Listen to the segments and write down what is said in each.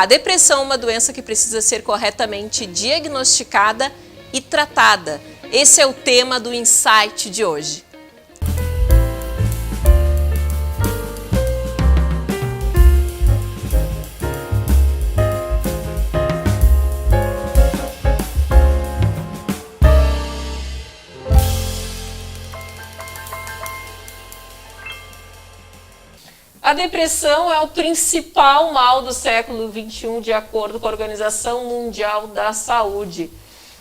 A depressão é uma doença que precisa ser corretamente diagnosticada e tratada. Esse é o tema do Insight de hoje. A depressão é o principal mal do século XXI, de acordo com a Organização Mundial da Saúde.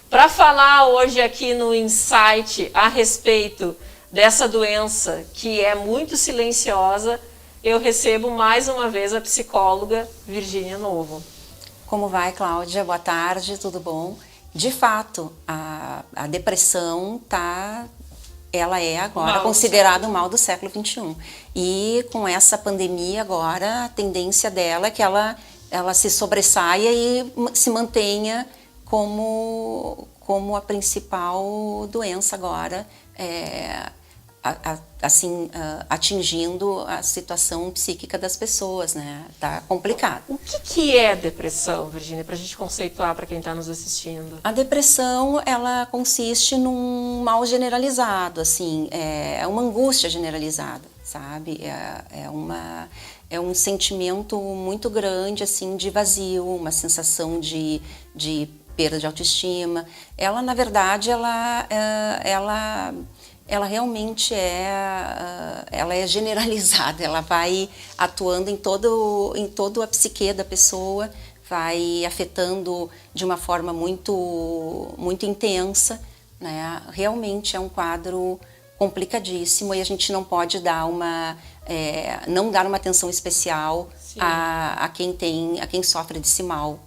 Para falar hoje aqui no Insight a respeito dessa doença que é muito silenciosa, eu recebo mais uma vez a psicóloga Virgínia Novo. Como vai, Cláudia? Boa tarde, tudo bom? De fato, a depressão ela é agora considerada o mal do século XXI. E com essa pandemia agora, a tendência dela é que ela se sobressaia e se mantenha como a principal doença agora, atingindo a situação psíquica das pessoas, né? Tá complicado. O que é depressão, Virgínia, para a gente conceituar para quem está nos assistindo? A depressão, ela consiste num mal generalizado, assim, é uma angústia generalizada, sabe? É um sentimento muito grande, assim, de vazio, uma sensação de perda de autoestima. Ela, na verdade, ela realmente ela é generalizada, ela vai atuando em toda a psique da pessoa, vai afetando de uma forma muito, muito intensa, né? Realmente é um quadro complicadíssimo e a gente não pode não dar uma atenção especial a quem sofre desse mal,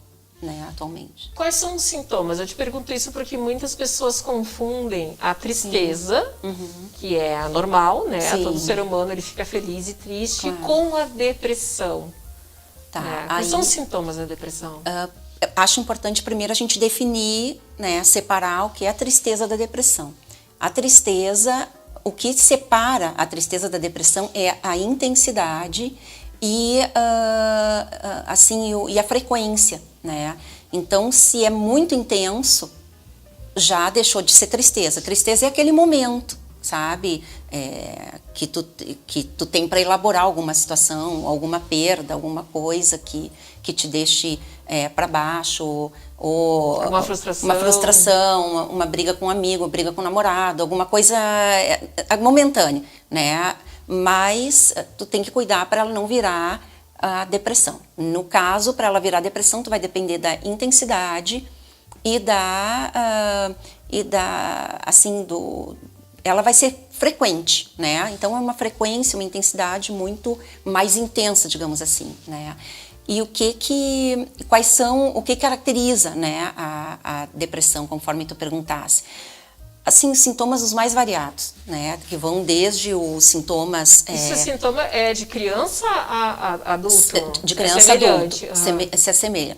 né, atualmente. Quais são os sintomas? Eu te pergunto isso porque muitas pessoas confundem a tristeza, que é a normal, né? Sim. Todo ser humano ele fica feliz e triste, com a depressão. Tá. Quais são os sintomas da depressão? Acho importante primeiro a gente definir, né, separar o que é a tristeza da depressão. A tristeza, o que separa a tristeza da depressão é a intensidade e a frequência, né? Então, se é muito intenso, já deixou de ser tristeza. Tristeza é aquele momento, sabe? Que tu tem para elaborar alguma situação, alguma perda, alguma coisa que te deixe para baixo, ou uma frustração, uma briga com um amigo, uma briga com um namorado, alguma coisa momentânea, né? Mas tu tem que cuidar para ela não virar a depressão. No caso, para ela virar depressão, tu vai depender da intensidade ela vai ser frequente, né? Então é uma frequência, uma intensidade muito mais intensa, digamos assim, né? E o que caracteriza, né, a depressão, conforme tu perguntasse? Assim, os sintomas os mais variados, né? Que vão desde os sintomas... Esse sintoma é de criança a adulto? De criança a adulto, se assemelham.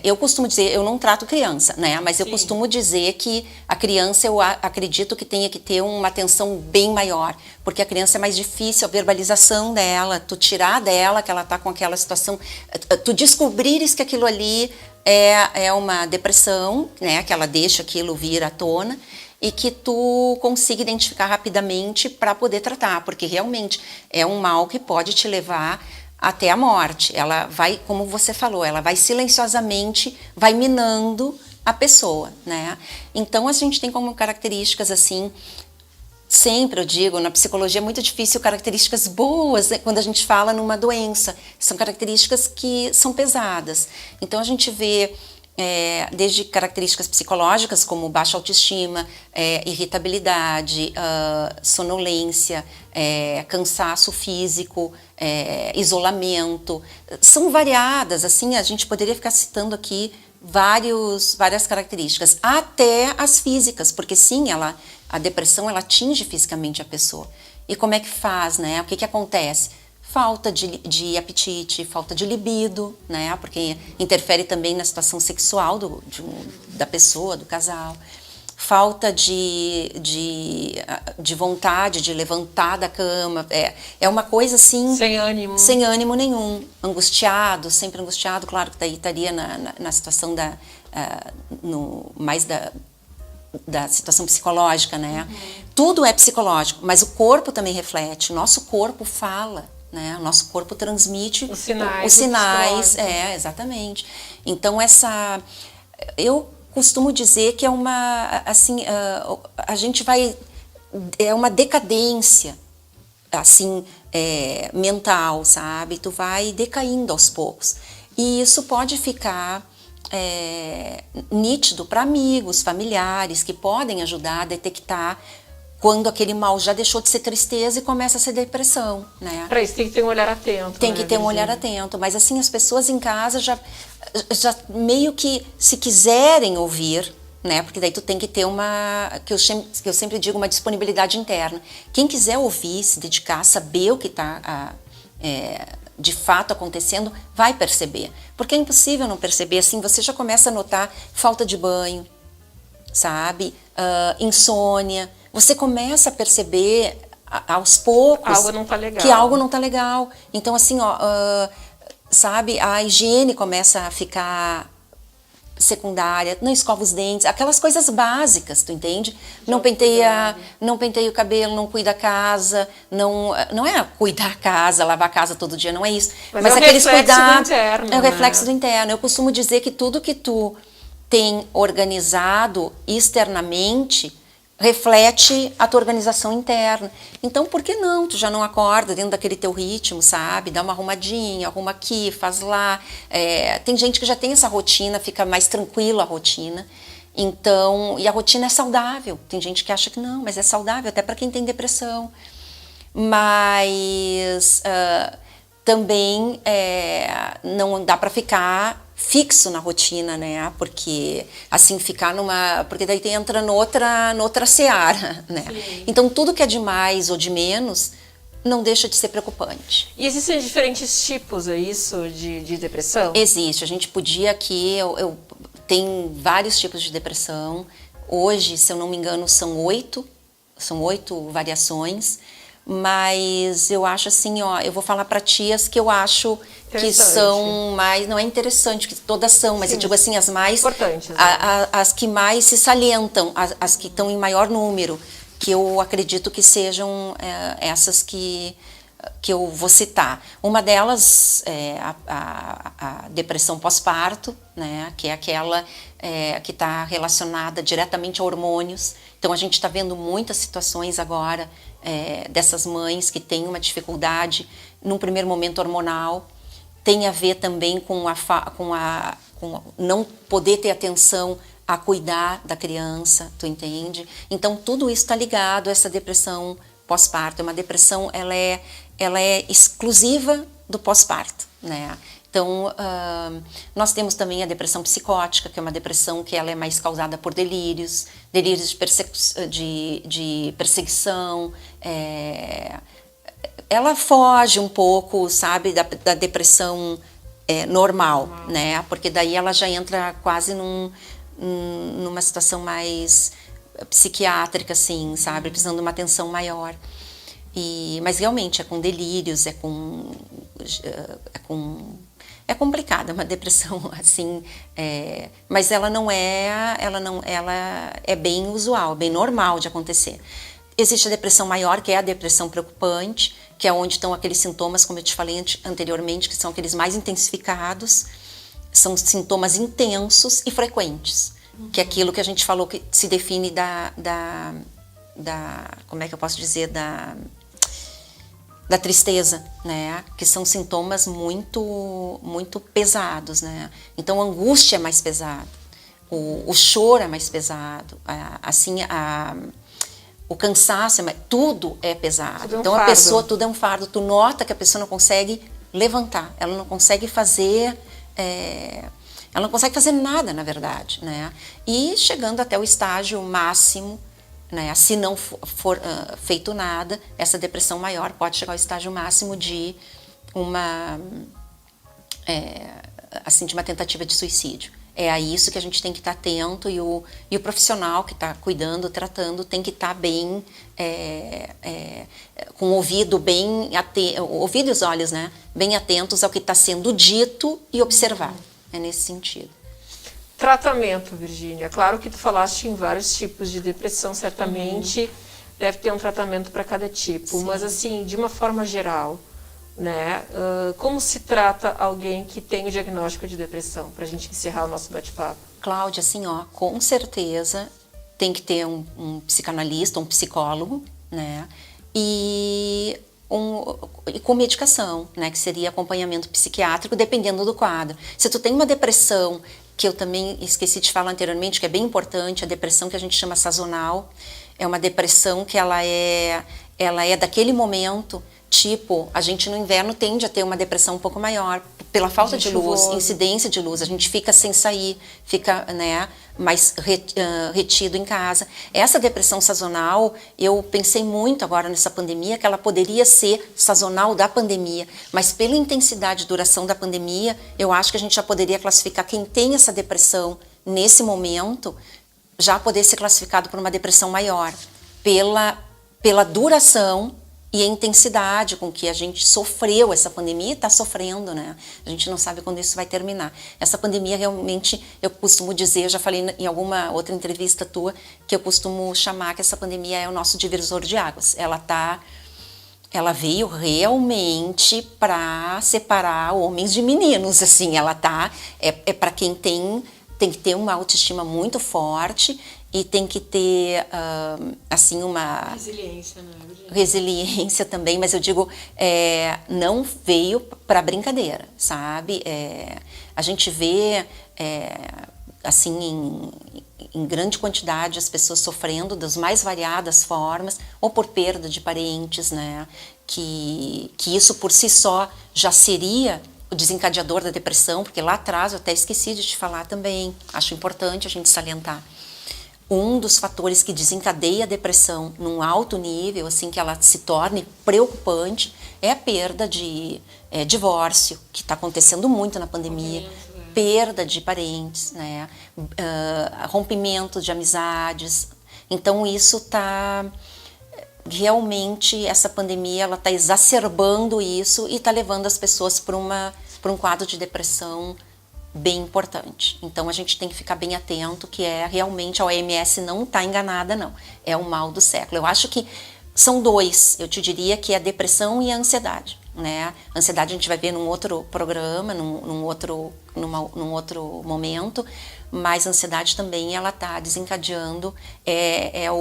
Eu costumo dizer, eu não trato criança, né? Mas eu costumo dizer que a criança, eu acredito que tenha que ter uma atenção bem maior, porque a criança é mais difícil, a verbalização dela, tu tirar dela que ela tá com aquela situação, tu descobrires que aquilo ali é uma depressão, né? Que ela deixa aquilo vir à tona, e que tu consiga identificar rapidamente para poder tratar, porque realmente é um mal que pode te levar até a morte. Ela vai, como você falou, ela vai silenciosamente, vai minando a pessoa, né? Então a gente tem como características assim, sempre eu digo, na psicologia é muito difícil características boas, né, quando a gente fala numa doença, são características que são pesadas. Então a gente vê desde características psicológicas como baixa autoestima, irritabilidade, sonolência, cansaço físico, isolamento. São variadas, assim, a gente poderia ficar citando aqui várias características, até as físicas, porque sim, a depressão ela atinge fisicamente a pessoa. E como é que faz, né? O que acontece? Falta de apetite, falta de libido, né? Porque interfere também na situação sexual da pessoa, do casal. falta de vontade de levantar da cama, é uma coisa assim... Sem ânimo nenhum, angustiado, sempre angustiado, claro que daí estaria na situação mais da situação psicológica, né? Tudo é psicológico, mas o corpo também reflete, o nosso corpo fala, né? O nosso corpo transmite os sinais, exatamente. Então eu costumo dizer que é uma, assim, a gente vai, é uma decadência, assim, mental, sabe? Tu vai decaindo aos poucos. E isso pode ficar nítido para amigos, familiares, que podem ajudar a detectar quando aquele mal já deixou de ser tristeza e começa a ser depressão, né? Para isso tem que ter um olhar atento. Tem que ter um olhar atento, mas assim, as pessoas em casa já meio que, se quiserem ouvir, né? Porque daí tu tem que ter que eu sempre digo, uma disponibilidade interna. Quem quiser ouvir, se dedicar, saber o que está de fato acontecendo, vai perceber. Porque é impossível não perceber, assim, você já começa a notar falta de banho, sabe? Insônia. Você começa a perceber aos poucos algo não tá legal. Que algo não tá legal. Então, assim, sabe, a higiene começa a ficar secundária, não escova os dentes, aquelas coisas básicas, tu entende? Não penteia o cabelo, não cuida a casa, não é cuidar a casa, lavar a casa todo dia, não é isso. Mas aqueles cuidados, é o reflexo do interno. Eu costumo dizer que tudo que tu tem organizado externamente reflete a tua organização interna. Então, por que não? Tu já não acorda dentro daquele teu ritmo, sabe? Dá uma arrumadinha, arruma aqui, faz lá. Tem gente que já tem essa rotina, fica mais tranquilo a rotina. Então, e a rotina é saudável. Tem gente que acha que não, mas é saudável até para quem tem depressão. Mas também não dá para ficar fixo na rotina, né? Porque assim porque daí entra noutra seara, né? Sim. Então tudo que é de mais ou de menos não deixa de ser preocupante. E existem diferentes tipos, é isso, de depressão? Existe. A gente podia aqui, tem vários tipos de depressão. Hoje, se eu não me engano, são 8 variações. Mas eu acho assim, eu vou falar para ti as que eu acho que são mais, não é interessante que todas são, mas sim, eu digo assim, as mais importantes, né? as que mais se salientam, as que estão em maior número, que eu acredito que sejam essas que eu vou citar. Uma delas é a depressão pós-parto, né, que é aquela que está relacionada diretamente a hormônios. Então a gente está vendo muitas situações agora dessas mães que têm uma dificuldade num primeiro momento hormonal. Tem a ver também com não poder ter atenção a cuidar da criança, tu entende? Então tudo isso está ligado a essa depressão pós-parto. É uma depressão, ela é exclusiva do pós-parto, né? Então, nós temos também a depressão psicótica, que é uma depressão que ela é mais causada por delírios de perseguição. Ela foge um pouco, sabe, da depressão normal, né? Porque daí ela já entra quase numa situação mais psiquiátrica, assim, sabe? Precisando de uma atenção maior. Mas realmente é com delírios, é complicada, uma depressão assim, mas ela é bem usual, bem normal de acontecer. Existe a depressão maior, que é a depressão preocupante, que é onde estão aqueles sintomas, como eu te falei anteriormente, que são aqueles mais intensificados, são sintomas intensos e frequentes, que é aquilo que a gente falou que se define como é que eu posso dizer, da tristeza, né? Que são sintomas muito, muito pesados, né? Então a angústia é mais pesada, o choro é mais pesado, o cansaço, tudo é pesado. Tudo é um então fardo. A pessoa, tudo é um fardo. Tu nota que a pessoa não consegue levantar, ela não consegue fazer, ela não consegue fazer nada, na verdade, né? E chegando até o estágio máximo, né, se não for feito nada, essa depressão maior pode chegar ao estágio máximo de uma tentativa de suicídio. É a isso que a gente tem que estar atento e o profissional que está cuidando, tratando, tem que estar bem, com o ouvido bem, o ouvido e os olhos, né, bem atentos ao que está sendo dito e observar. É nesse sentido. Tratamento, Virgínia. Claro que tu falaste em vários tipos de depressão, certamente deve ter um tratamento para cada tipo. Sim. Mas assim, de uma forma geral, né? Como se trata alguém que tem o diagnóstico de depressão? Para a gente encerrar o nosso bate-papo. Cláudia, assim, com certeza tem que ter um psicanalista, um psicólogo, né? E com medicação, né? Que seria acompanhamento psiquiátrico, dependendo do quadro. Se tu tem uma depressão, que eu também esqueci de falar anteriormente, que é bem importante, a depressão que a gente chama sazonal, é uma depressão que ela é daquele momento. Tipo, a gente no inverno tende a ter uma depressão um pouco maior, pela falta de luz, incidência de luz. A gente fica sem sair, fica, né, mais retido em casa. Essa depressão sazonal, eu pensei muito agora nessa pandemia, que ela poderia ser sazonal da pandemia, mas pela intensidade e duração da pandemia, eu acho que a gente já poderia classificar quem tem essa depressão nesse momento, já poder ser classificado por uma depressão maior, pela duração e a intensidade com que a gente sofreu essa pandemia e está sofrendo, né? A gente não sabe quando isso vai terminar. Essa pandemia realmente, eu costumo dizer, eu já falei em alguma outra entrevista tua, que eu costumo chamar que essa pandemia é o nosso divisor de águas. Ela veio realmente para separar homens de meninos, assim, é para quem tem que ter uma autoestima muito forte e tem que ter, assim, uma... Resiliência, né? Resiliência também, mas eu digo, não veio para brincadeira, sabe? A gente vê, assim, em grande quantidade as pessoas sofrendo das mais variadas formas, ou por perda de parentes, né? Que isso por si só já seria o desencadeador da depressão, porque lá atrás eu até esqueci de te falar também, acho importante a gente salientar. Um dos fatores que desencadeia a depressão num alto nível, assim, que ela se torne preocupante, é a perda de divórcio, que está acontecendo muito na pandemia, perda de parentes, né? Rompimento de amizades. Então isso está... Realmente, essa pandemia ela está exacerbando isso e está levando as pessoas para um quadro de depressão bem importante. Então a gente tem que ficar bem atento, que realmente a OMS não está enganada, não. É o mal do século. Eu acho que são dois, eu te diria que é a depressão e a ansiedade, né? A ansiedade a gente vai ver num outro programa, num outro momento, mas a ansiedade também ela está desencadeando, é a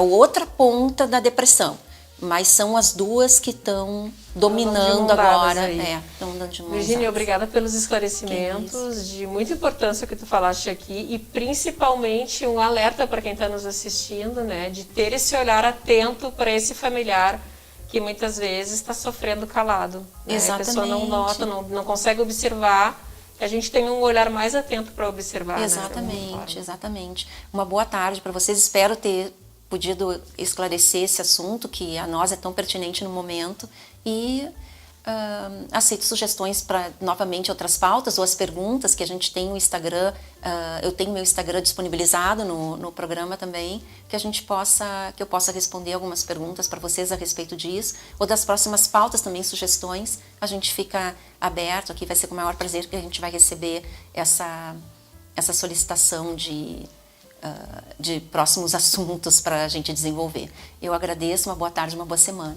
outra ponta da depressão. Mas são as duas que estão dominando agora. Estão andando de mãos. Virgínia, obrigada pelos esclarecimentos de muita importância que tu falaste aqui e principalmente um alerta para quem está nos assistindo, né, de ter esse olhar atento para esse familiar que muitas vezes está sofrendo calado. Né? Exatamente. A pessoa não nota, não consegue observar. A gente tem um olhar mais atento para observar. Exatamente, exatamente. Uma boa tarde para vocês. Espero ter podido esclarecer esse assunto que a nós é tão pertinente no momento e aceito sugestões para novamente outras pautas ou as perguntas que a gente tem no Instagram. Eu tenho meu Instagram disponibilizado no programa também, que eu possa responder algumas perguntas para vocês a respeito disso ou das próximas pautas também, sugestões. A gente fica aberto aqui, vai ser com o maior prazer que a gente vai receber essa solicitação de próximos assuntos para a gente desenvolver. Eu agradeço, uma boa tarde, uma boa semana.